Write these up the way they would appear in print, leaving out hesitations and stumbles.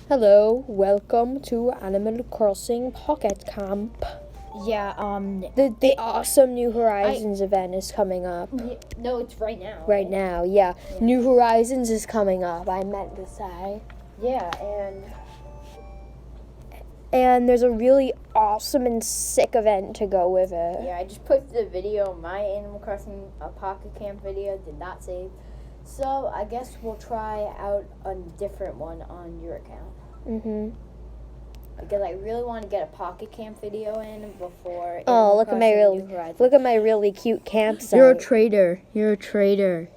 Hello, welcome to Animal Crossing Pocket Camp. Yeah, The awesome New Horizons event is coming up. no, it's right now. Right now, yeah. New Horizons is coming up, I meant to say. Yeah, And there's a really awesome and sick event to go with it. yeah, I just posted a video. My Animal Crossing Pocket Camp video did not save. So, I guess we'll try out a different one on your account. Because I really want to get a Pocket Camp video in before Oh, Animal Crossing New Horizons. look at my really cute campsite. You're a traitor.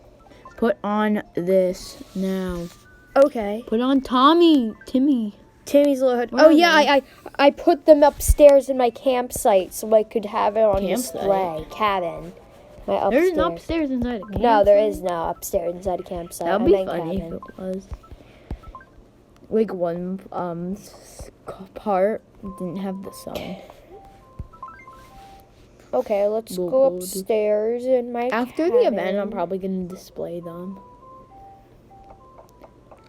Put on this now. Okay. Put on Timmy. Timmy's little hood. What Oh are yeah, I put them upstairs in my campsite so I could have it on Campsite? display. Cabin. My upstairs. There's an upstairs inside a campsite. No, there is no upstairs inside a campsite. That'd I be meant funny cabin. if it was. Like one part didn't have the sun. Okay, let's go Good. upstairs in my After the event, I'm probably gonna display them.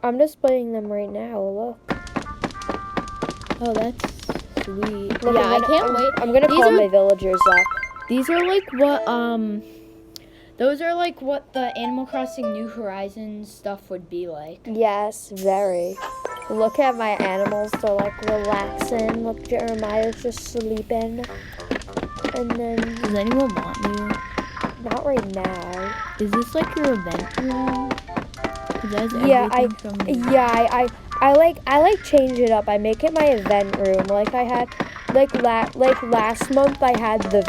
I'm displaying them right now. Look. Oh, that's sweet. Look, yeah, I can't wait. I'm gonna These call are- my villagers up. These are like what those are like what the Animal Crossing New Horizons stuff would be like. Yes, very. Look at my animals. They're like relaxing. Look, Jeremiah's just sleeping. And then, Does anyone want you? not right now. Is this like your event room? 'Cause that's Yeah, everything from the- I like change it up. I make it my event room. Like I had, like last month I had the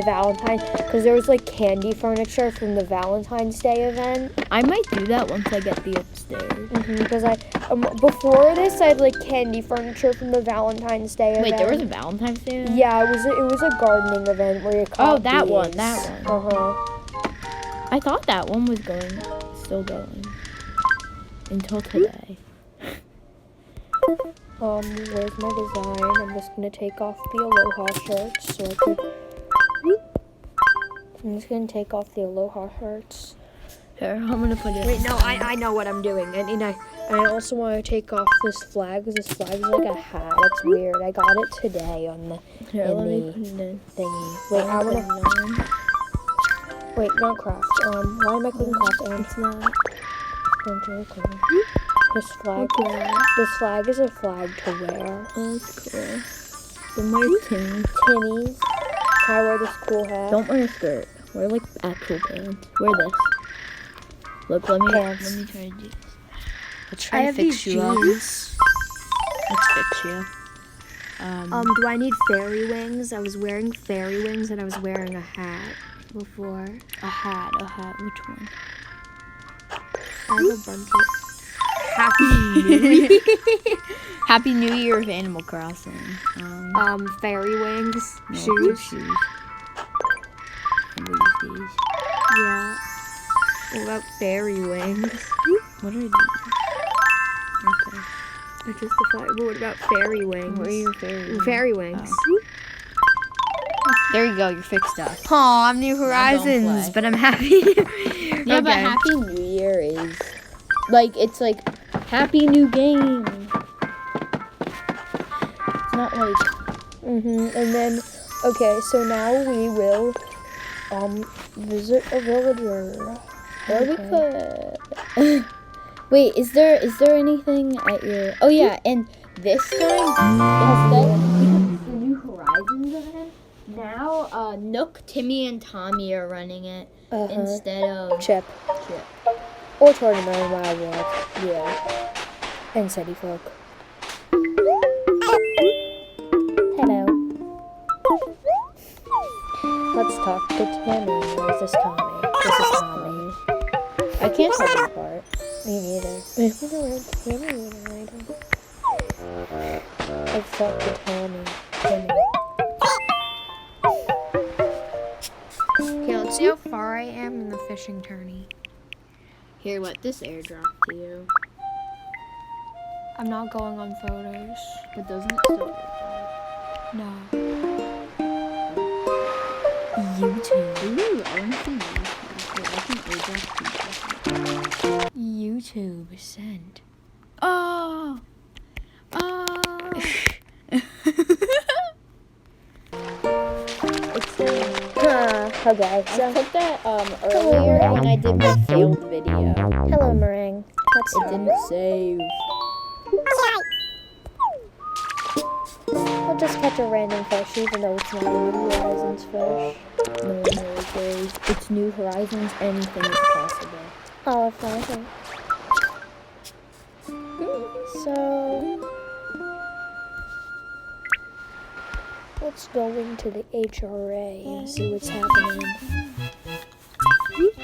Valentine, because there was like candy furniture from the Valentine's Day event. I might do that once I get the upstairs. Because before this I had like candy furniture from the Valentine's Day event. Wait, there was a Valentine's Day event? Yeah, it was a gardening event where you caught that one, bees. that one. I thought that one was still going. Until today. Where's my design? I'm just gonna take off the Aloha shirts so I could. I'm just gonna take off the Aloha shirts. Here, I'm gonna put it. Wait, no, I know what I'm doing, and I also want to take off this flag. 'Cause this flag is like a hat. It's weird. I got it today on the Here, let me the put it in. thingy. Wait, I wanna. Wait, not craft. Why am I clicking craft? It's not. This flag is a flag to wear. Oh, that's cool. Then wear Timmy. Timmy's. Can I wear this cool hat? Don't wear a skirt. Wear like actual pants. Wear this. Look, let me Pants. try to do this. Let's I try to have fix these you up. jeans. Let's fix you. Do I need fairy wings? I was wearing fairy wings and I was wearing a hat before. A hat. Which one? I have a bunch of Happy New Year. Happy New Year of Animal Crossing. Fairy wings, No, shoes. shoes. And these. Yeah. What about fairy wings? What are these? Okay. It's just a flag. What about fairy wings? What are your fairy? Fairy wings. There you go. You're fixed up. Aw, I'm New play. Horizons, but I'm happy. Yeah, but Happy New Year is like it's like Happy New Game. It's not like And then, okay, so now we will, visit a villager. Wait, is there anything at your? Oh yeah, and this time instead of the New Horizons event, now Nook, Timmy, and Tommy are running it instead of Chip. Chip. Or Tournament in Wild World. Yeah. And City Folk. Hello. Let's talk to Timmy. Where's this Tommy? This is Tommy. I can't tell them apart. Me neither. I wonder where Timmy is. Let's talk to Timmy. Okay, let's see how far I am in the fishing tourney. Here, let this airdrop to you. I'm not going on photos. But doesn't it still airdrop? No. YouTube. Ooh, I want to see YouTube. Wait, I can airdrop people. YouTube sent. Oh! Okay, I so put that earlier when I did the failed video. hello, Meringue. What's It didn't save. I'll just catch a random fish, even though it's not a New Horizons fish. No one really cares. It's New Horizons. Anything is possible. Oh, if anything. So let's go into the HRA and see what's happening.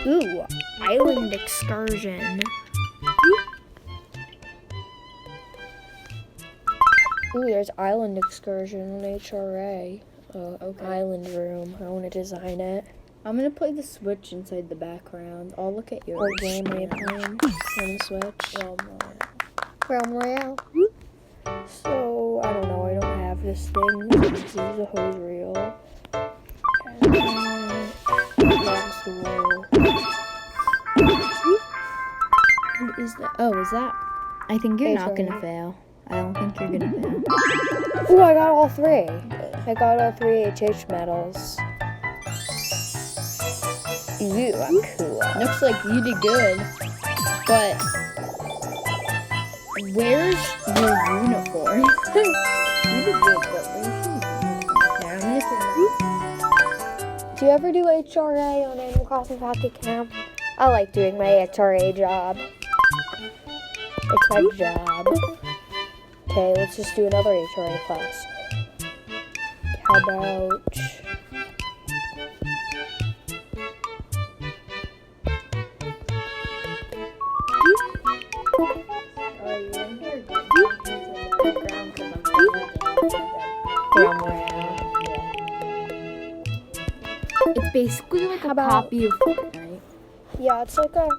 Ooh, island excursion. Ooh, there's island excursion in HRA. Okay. Island room. I want to design it. I'm gonna play the Switch inside the background. I'll look at yours. What game are you playing on the Switch? Realm Royale. So, I don't know, I don't have this thing. This is a hose reel. And that's the wall. What is that? Oh, is that? I think you're not HRA. gonna fail. I don't think you're gonna fail. Ooh, I got all three. I got all three HH medals. Ooh, I'm cool. Looks like you did good, but where's your uniform? You did good, but where's your uniform? Now I'm gonna Do you ever do HRA on Animal Crossing Pocket Camp? I like doing my HRA job. It's my job. Okay, let's just do another HRA class. How about... Realm Royale. It's basically like How a about- copy of Fortnite, Yeah, it's like a...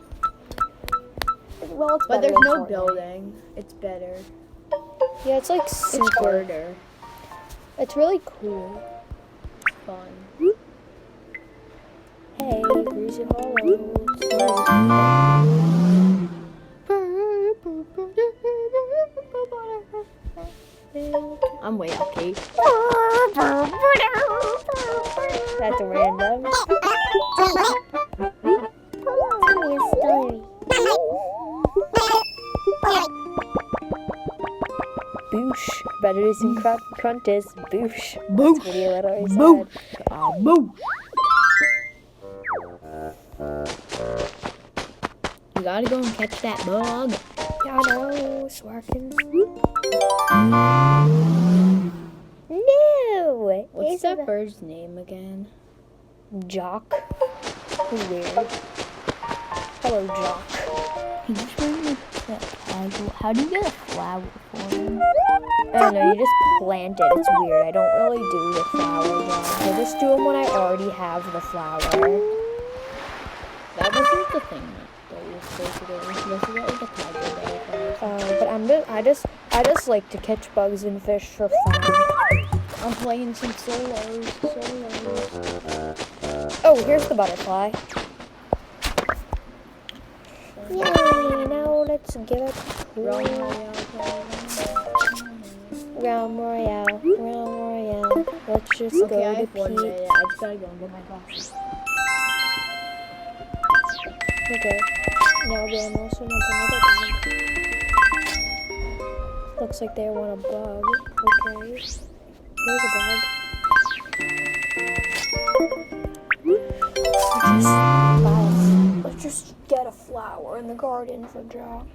Well, it's but better there's than no Fortnite. building. It's better. Yeah, it's like It's super... harder. It's really cool. Fun. Hey, Greasy Hollows. I'm way up, Kate. That's random. Tell me a story. Boosh. Better do some crunches. Boosh. Boosh. Video that already Boosh. said. Boo. You gotta go and catch that bug. Yeah, I know. Swarkins. No. What's He's that a bird's name again? Jock. Who's weird. Hello, Jock. He just wearing the How do you get a flower for him? I don't know, you just plant it. It's weird. I don't really do the flower job. I just do them when I already have the flower. That wasn't the thing that you were supposed to do. You were supposed to get like a tiger butterfly. But I just like to catch bugs and fish for fun. I'm playing some solos. Oh, here's the butterfly. Yay! Now let's give it Realm Royale. Let's just Okay, I go to have 1 Pete. minute. I just gotta go and get my glasses. Okay. Now the animals wants another bug. Looks like they want a bug. Okay. There's a bug. Let's just get a flower in the garden for Jock.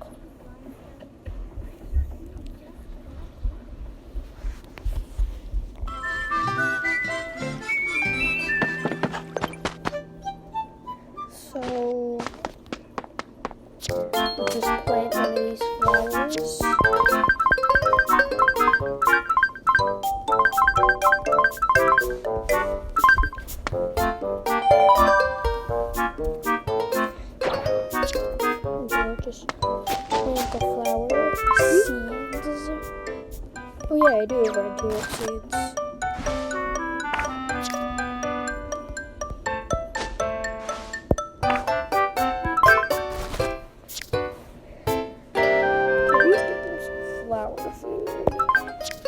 So just plant one of these flowers. And just plant the flower seeds. Oh yeah, I do have red tulip seeds. Flower food.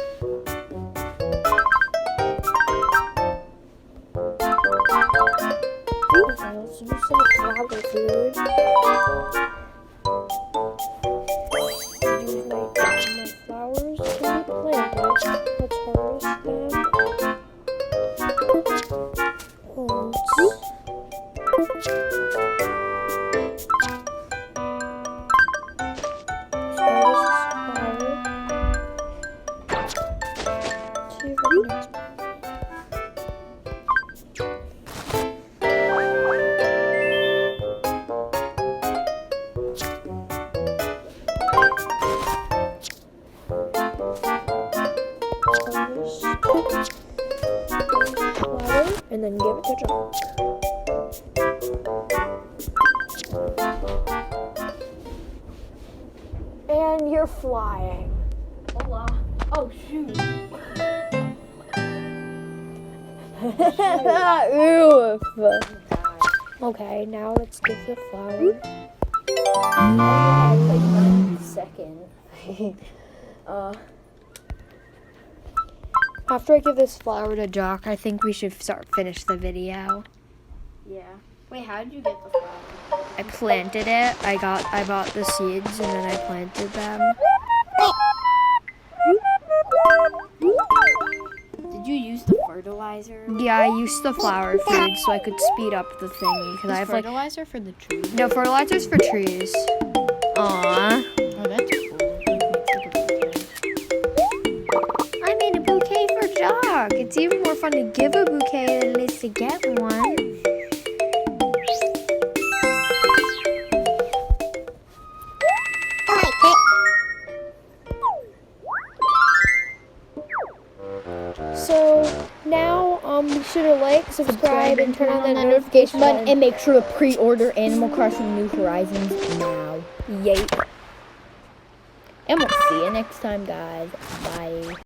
Flower, and then give it to Jock. And you're flying. Hola. Oh shoot. Oof. Okay, now let's give the flower. Like 9 seconds. After I give this flower to Jock, I think we should finish the video. Yeah. Wait, how did you get the flower? I planted it. I bought the seeds and then I planted them. Did you use the fertilizer? Yeah, I used the flower food so I could speed up the thingy because I have like fertilizer for the trees. no fertilizers for trees. Aww. Oh, that's cool. I made a bouquet for Jock. It's even more fun to give a bouquet than it is to get one. So now be sure to like, subscribe, and turn on the notification button. and make sure to pre-order Animal Crossing New Horizons now. Yay. And we'll see you next time, guys. Bye.